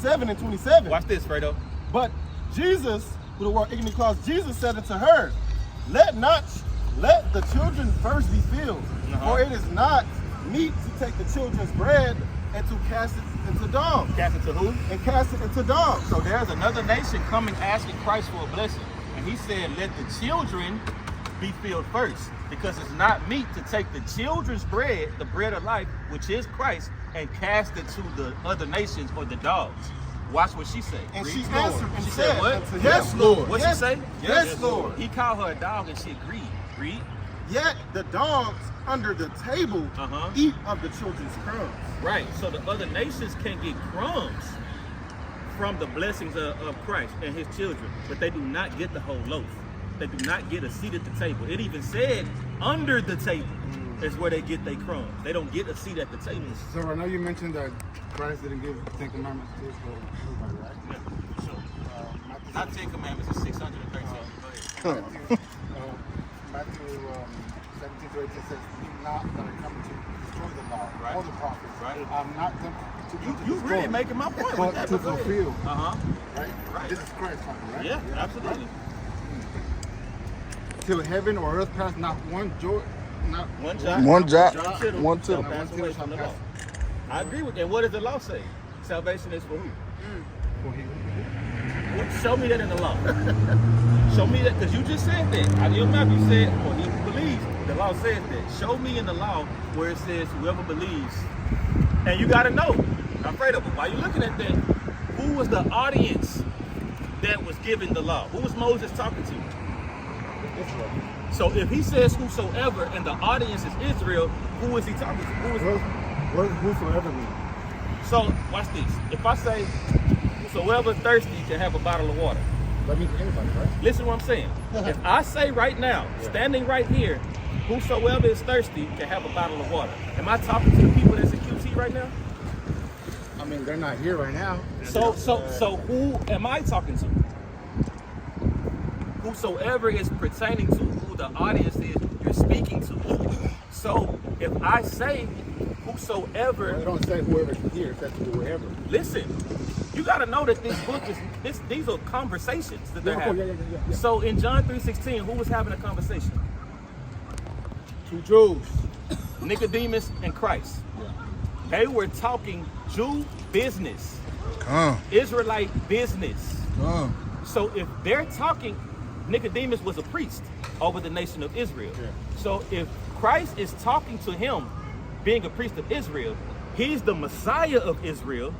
27 and 27. Watch this, Fredo. But Jesus, with the word ignorant clause, Jesus said unto her, let the children first be filled, for it is not meet to take the children's bread and to cast it into dogs. Cast it to who? And cast it into dogs. So there's another nation coming asking Christ for a blessing. And he said, let the children be filled first, because it's not meet to take the children's bread, the bread of life, which is Christ, and cast it to the other nations or the dogs. Watch what she said. And Read. she answered and She said, what? unto him, yes, Lord. What yes, she say? Yes, Lord. He called her a dog and she agreed. Read. Yet the dogs under the table eat of the children's crumbs. Right. So the other nations can get crumbs from the blessings of Christ and his children, but they do not get the whole loaf. They do not get a seat at the table. It even said under the table is where they get their crumbs. They don't get a seat at the table. So I know you mentioned that Christ didn't give the Ten Commandments to everybody, right? Yeah, sure. Matthew, Not 10 Commandments, it's 613. Go ahead. Matthew 17 to 18 says, "Be not that I come to destroy the law Right. or the prophets. Right. I'm not come to You destroy, really making my point. but with that, to go ahead. fulfill." Right. Right. This is Christ talking, right? Yeah, absolutely. Till heaven or earth pass, not one jot, not One jot. One jot, tittle one shall tittle. pass away from the law. I agree with that. And what does the law say? Salvation is for who? for him. Well, show me that in the law. Show me that, because you just said that. Out of your mouth, you said, well, he who believes. The law says that. Show me in the law where it says whoever believes. And you got to know. I'm afraid of it. While you're looking at that, who was the audience that was given the law? Who was Moses talking to? Israel. So if he says whosoever and the audience is Israel, who is he talking to? Who is What does whosoever mean? So watch this. If I say whosoever thirsty can have a bottle of water. That means anybody, right? Listen to what I'm saying. If I say right now, standing right here, whosoever is thirsty can have a bottle of water. Am I talking to the people that's in QT right now? I mean, they're not here right now. So who am I talking to? Whosoever is pertaining to who the audience is you're speaking to. So if I say whosoever, Well, they don't say whoever's here, it says whoever. listen, you got to know that this book is these are conversations that they're having. Yeah. So in John 3:16, who was having a conversation? Two Jews. Nicodemus and Christ. They were talking Jew business, Come, Israelite business. come. So if they're talking, Nicodemus was a priest over the nation of Israel. Yeah. So if Christ is talking to him, being a priest of Israel, he's the Messiah of Israel.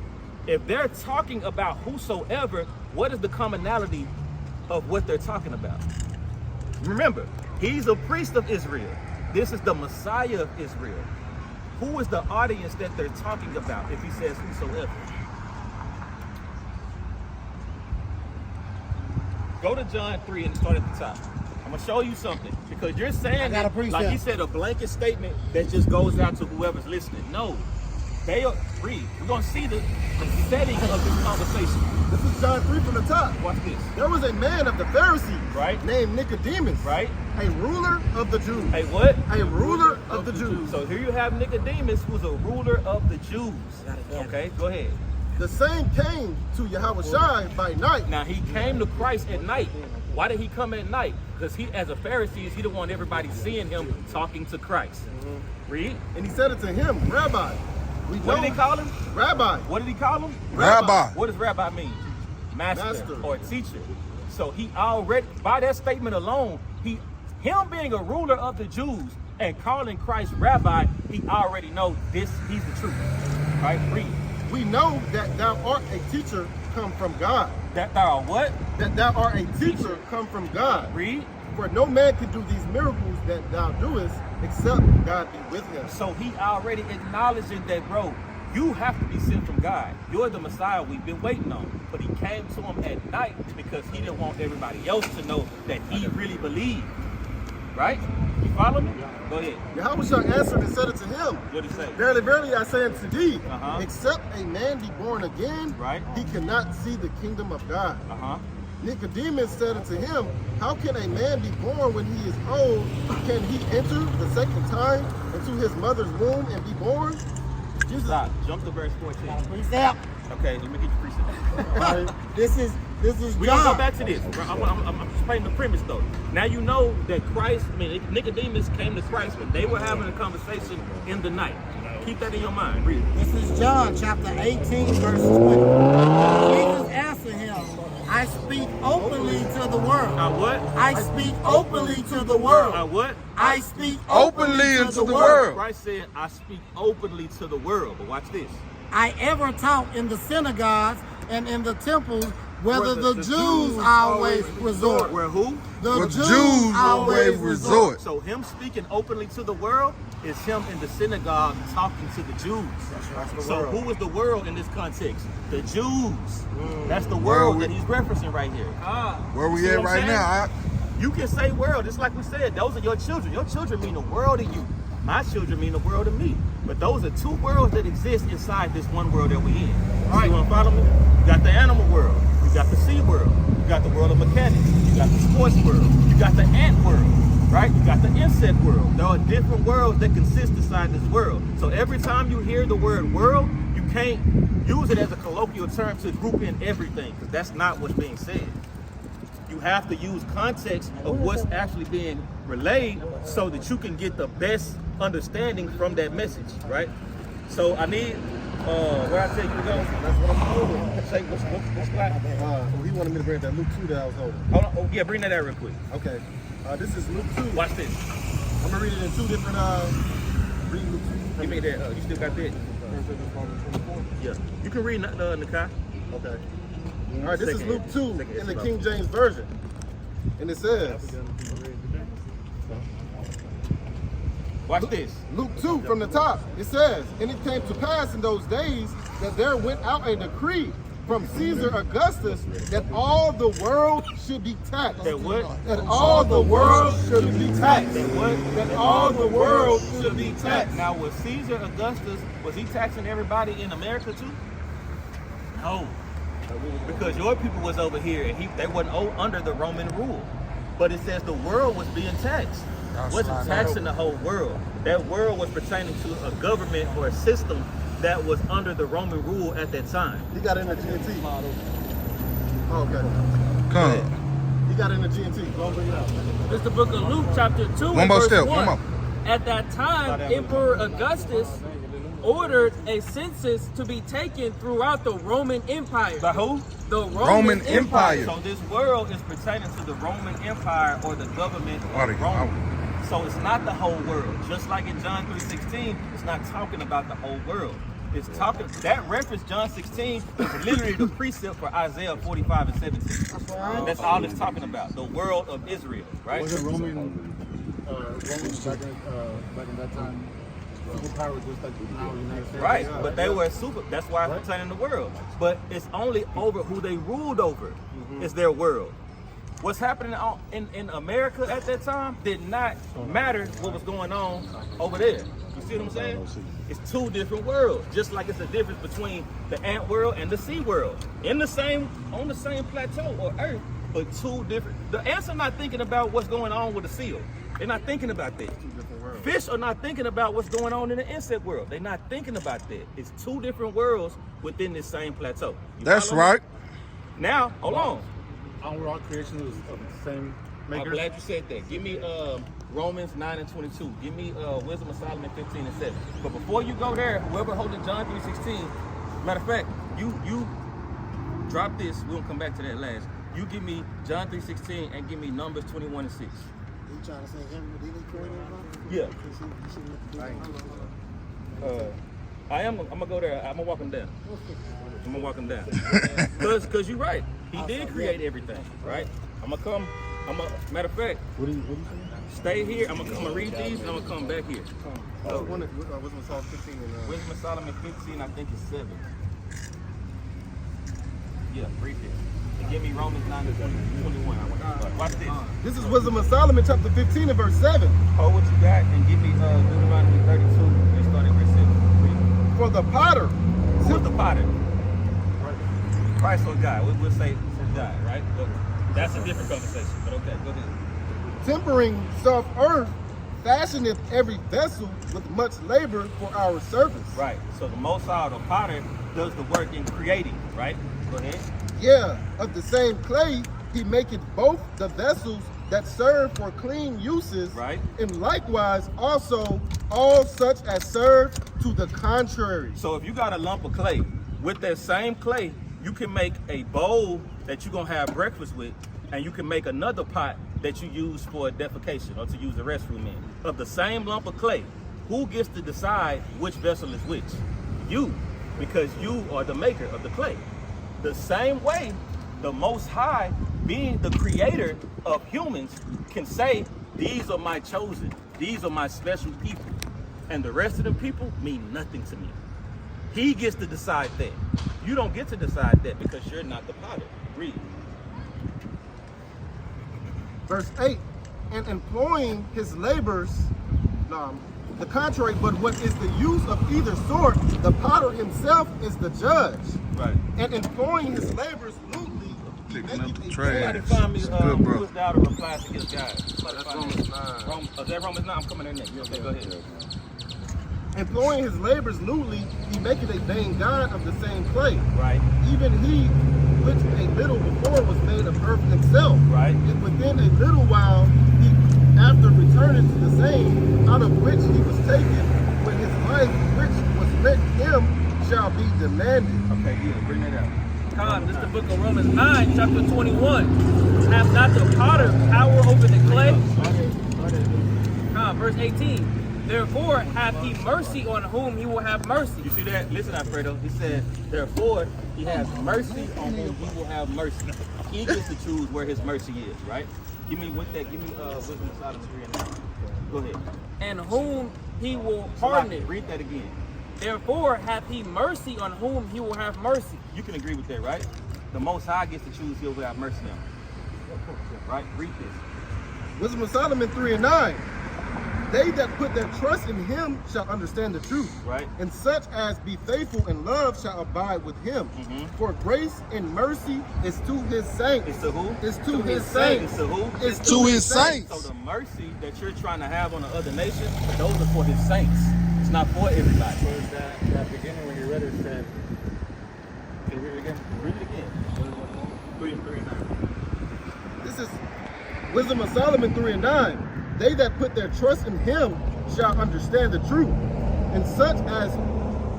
If they're talking about whosoever, what is the commonality of what they're talking about? Remember, he's a priest of Israel. This is the Messiah of Israel. Who is the audience that they're talking about if he says whosoever? Go to John 3 and start at the top. I'm going to show you something, because you're saying got a that, precept. like he said, a blanket statement that just goes out to whoever's listening. No. They are, read. We're going to see the setting of this conversation. This is John 3 from the top. Watch this. There was a man of the Pharisees, Right. named Nicodemus, Right? a ruler of the Jews. Hey, what? A ruler of the Jews. So here you have Nicodemus, who's a ruler of the Jews. Okay, go ahead. The same came to Yahushua by night. Now he came to Christ at night. Why did he come at night? Because he, as a Pharisee, he didn't want everybody seeing him talking to Christ. Read. And he said unto him, Rabbi, we What know did he call him? Rabbi. What did he call him? Rabbi. What does rabbi mean? Master, Master. or teacher. So he already, by that statement alone, him being a ruler of the Jews and calling Christ rabbi, he already knows this, he's the truth. Right? Read. We know that thou art a teacher come from God. That thou are what? That thou art a teacher come from God. Read. For no man can do these miracles that thou doest except God be with him. So he already acknowledging that, bro, you have to be sent from God. You're the Messiah we've been waiting on. But he came to him at night because he didn't want everybody else to know that he really believed. Right? You follow me? Go ahead. Yahushua answered and said unto him, What did he say? Verily, verily, I say unto thee, Uh-huh. except a man be born again, Right. he cannot see the kingdom of God. Uh-huh. Nicodemus said unto him, How can a man be born when he is old? Can he enter the second time into his mother's womb and be born? Jesus, Stop. Jump to verse 14. Okay, let me get your precept. This is We're John. gonna go back to this. I'm just painting the premise though. Now you know that Christ, Nicodemus came to Christ when they were having a conversation in the night. Keep that in your mind. Read it. This is John chapter 18, verse 20. Jesus answered him, I speak openly to the world. Now what? I speak openly to the world. Now what? I speak Openly into the world. Christ said, I speak openly to the world. But watch this. I ever taught in the synagogues and in the temples, whether the Jews always resort. Where who? The Where Jews always resort. So him speaking openly to the world is him in the synagogue talking to the Jews. So who is the world in this context? The Jews. That's the world that he's referencing right here. Where we See at what I'm right saying? now? You can say world, just like we said, those are your children. Your children mean the world to you. My children mean the world to me. But those are two worlds that exist inside this one world that we're in. You want to follow me? You got the animal world. You got the sea world. You got the world of mechanics. You got the sports world. You got the ant world, right? You got the insect world. There are different worlds that consist inside this world. So every time you hear the word world, you can't use it as a colloquial term to group in everything, because that's not what's being said. You have to use context of what's actually being relayed so that you can get the best understanding from that message, right? So I need, where I tell you to go. That's what I'm holding. Say, what's spot? He wanted me to bring that Luke 2 that I was holding. Hold on, oh yeah, bring that out real quick. Okay. This is Luke 2. Watch this. I'm gonna read it in two different. Read Luke 2. Give me that, you still got that? Yeah. You can read Nakai. Okay. All right. This is Luke 2 in the King James version, and it says. Watch this. Luke 2 from the top. It says, and it came to pass in those days that there went out a decree from Caesar Augustus that all the world should be taxed. That what? That all the world should be taxed. That what? That all the world should be taxed. Now, was Caesar Augustus, was he taxing everybody in America too? No. Because your people was over here and they wasn't under the Roman rule. But it says the world was being taxed. Wasn't taxing the whole world. That world was pertaining to a government or a system that was under the Roman rule at that time. He got in the GNT. Oh, okay. Come. He got in the GNT. Go bring it out. It's the book of Luke, chapter 2, One more verse step, 1. one more. At that time, Emperor Augustus ordered a census to be taken throughout the Roman Empire. By who? The Roman Empire. So this world is pertaining to the Roman Empire or the government of Rome. So it's not the whole world. Just like in John 3:16, it's not talking about the whole world. It's talking, that reference, John 16, is literally the precept for Isaiah 45 and 17. And that's all it's talking about, the world of Israel, right? Was it Roman back in that time? Superpower just like now in the United States. Right, but they were that's why it's pertaining to the world. But it's only over who they ruled over. It's their world. What's happening in America at that time did not matter what was going on over there. You see what I'm saying? It's two different worlds, just like it's a difference between the ant world and the sea world. On the same plateau or earth, but two different. The ants are not thinking about what's going on with the seal. They're not thinking about that. Fish are not thinking about what's going on in the insect world. They're not thinking about that. It's two different worlds within this same plateau. That's right. Now, hold on. We're all creations of the same I'm maker. glad you said that. Give me Romans 9 and 22. Give me Wisdom of Solomon 15 and 7. But before you go there, whoever holding John 3:16, matter of fact, you drop this. We'll come back to that last. You give me John 3:16 and give me Numbers 21 and 6. You trying to say him? Did he create everybody? Yeah. I'm gonna go there. I'm gonna walk him down. Cause you're right. He did create everything, right? Matter of fact, What do you say? stay here. I'm gonna read these and I'm gonna come back here. Wisdom of Solomon 15 and Wisdom of Solomon 15, I think it's 7. Yeah, read this. And give me Romans 9 and 21. I want to start. Watch this. This is Wisdom of Solomon chapter 15 and verse 7. Hold what you got and give me Deuteronomy 32 and start at verse 7. Read. For the potter, Who's the potter? Christ or God? We'll say God, right? But that's a different conversation. But okay, go ahead. tempering soft earth fashioneth every vessel with much labor for our service. Right. So the Most High, the potter, does the work in creating, right? Go ahead. Yeah, of the same clay he maketh both the vessels that serve for clean uses, Right. and likewise also all such as serve to the contrary. So if you got a lump of clay, with that same clay, you can make a bowl that you're gonna have breakfast with, and you can make another pot that you use for defecation or to use the restroom in. Of the same lump of clay, who gets to decide which vessel is which? You, because you are the maker of the clay. The same way, the Most High, being the creator of humans, can say, these are my chosen, these are my special people, and the rest of the people mean nothing to me. He gets to decide that. You don't get to decide that because you're not the potter. Read. Verse 8, and employing his labors, the contrary, but what is the use of either sort, the potter himself is the judge. Right. And employing his labors lewdly, he Picking up maketh the a trash. Somebody bad- find me It's good, who bro. was out of reply to his guy. Somebody That's find me. Romans 9. Is that Romans 9? I'm coming in next. Okay, go ahead. Employing his labors lewdly, he maketh a vain God of the same clay. Right. Even he which a little before was made of earth himself. Right. And within a little while, he after returning to the same, out of which he was taken, when his life which was lent him shall be demanded. Okay, yeah, bring that out. Con, this is the book of Romans 9, chapter 21. Have not the potter power over the clay? Con, verse 18. Therefore hath he mercy on whom he will have mercy. You see that? Listen, Alfredo. He said, therefore, he has mercy on whom he will have mercy. He gets to choose where his mercy is, right? Give me with that. Give me wisdom of Solomon 3 and 9. Go ahead. And whom he will pardon it. Read that again. Therefore hath he mercy on whom he will have mercy. You can agree with that, right? The Most High gets to choose who will have mercy on. Right? Read this. Wisdom of Solomon 3 and 9. They that put their trust in him shall understand the truth. Right. And such as be faithful in love shall abide with him. For grace and mercy is to his saints. It's to who? It's to his saints. It's to who? It's To his saints. So the mercy that you're trying to have on the other nations, those are for his saints. It's not for everybody. So that beginning when you read it said, can you read it again? Read it again. 3 and 9. This is Wisdom of Solomon 3 and 9. They that put their trust in him shall understand the truth. And such as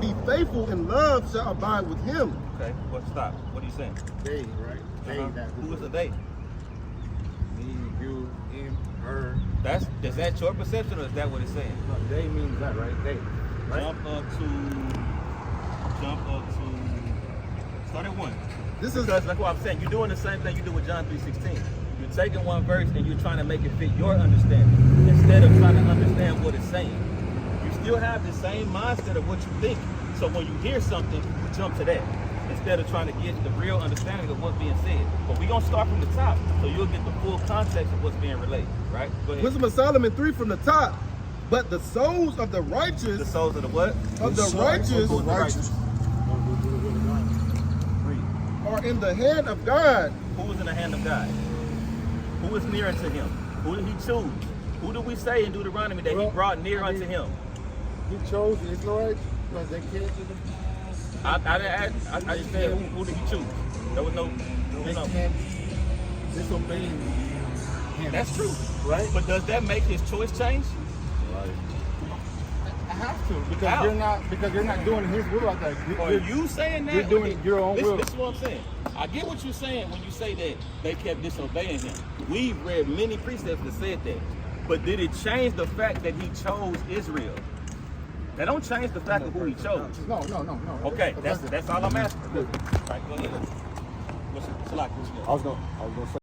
be faithful in love shall abide with him. Okay, well, stop. What are you saying? They, right? They, that Who is the they? me, you, him, her. Is that your perception or is that what it's saying? No, they means that, right? They. Right? Jump up to, start at 1. This is Because that's what I'm saying. You're doing the same thing you do with John 3:16. You're taking one verse and you're trying to make it fit your understanding instead of trying to understand what it's saying. You still have the same mindset of what you think. So when you hear something, you jump to that instead of trying to get the real understanding of what's being said. But we're going to start from the top so you'll get the full context of what's being relayed, right? Go ahead. Wisdom of Solomon 3 from the top. But the souls of the The righteous, souls of the what? of the righteous Who's the righteous? Read. are in the hand of God. Who is in the hand of God? Who is near unto him? Who did he choose? Who do we say in Deuteronomy that he Well, brought near I unto mean- him? He chose the Israelites because they cared to them. I just said who did he choose? There was no. They can't disobey him. That's true, Right? but does that make his choice change? I have to because How? you're not doing his will like that. Are you saying that? you're doing your own will. This is what I'm saying. I get what you're saying when you say that they kept disobeying him. We've read many precepts that said that. But did it change the fact that he chose Israel? That don't change the fact of who he chose. No. Okay, that's all I'm asking. Right, go ahead. What's the like? I was gonna say.